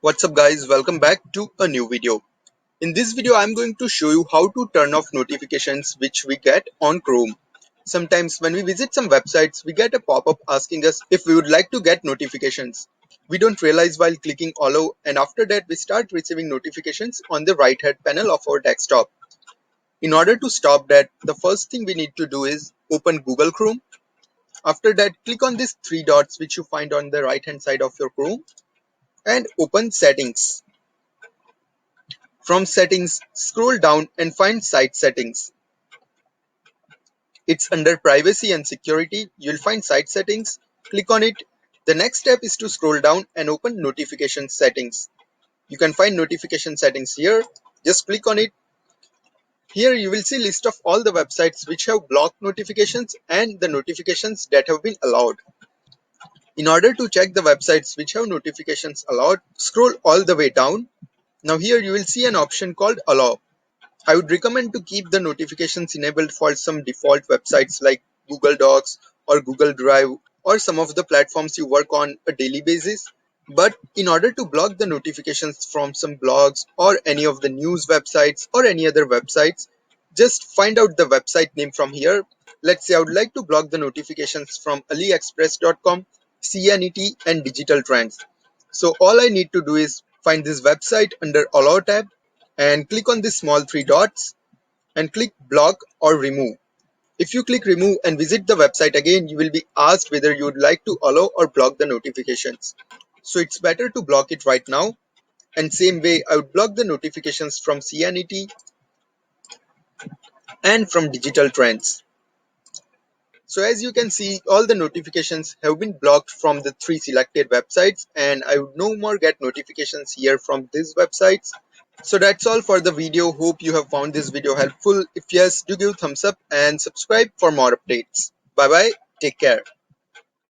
What's up guys, welcome back to a new video. In this video I'm going to show you how to turn off notifications which we get on Chrome. Sometimes when we visit some websites we get a pop-up asking us if we would like to get notifications. We don't realize while clicking allow, and after that we start receiving notifications on the right hand panel of our desktop. In order to stop that, the first thing we need to do is open Google Chrome. After that, click on these three dots which you find on the right hand side of your Chrome and open settings. From settings, scroll down and find site settings. It's under privacy and security. You'll find site settings. Click on it. The next step is to scroll down and open notification settings. You can find notification settings here. Just click on it. Here you will see list of all the websites which have blocked notifications and the notifications that have been allowed. In order to check the websites which have notifications allowed, scroll all the way down. Now here you will see an option called allow. I would recommend to keep the notifications enabled for some default websites like Google Docs or Google Drive or some of the platforms you work on a daily basis. But in order to block the notifications from some blogs or any of the news websites or any other websites, just find out the website name from here. Let's say I would like to block the notifications from aliexpress.com, CNET and Digital Trends. So all I need to do is find this website under Allow tab and click on these small three dots and click block or remove. If you click remove and visit the website again, you will be asked whether you would like to allow or block the notifications. So it's better to block it right now. And same way, I would block the notifications from CNET and from Digital Trends. So as you can see, all the notifications have been blocked from the three selected websites, and I would no more get notifications here from these websites. So that's all for the video. Hope you have found this video helpful. If yes, do give thumbs up and subscribe for more updates. Bye bye. Take care.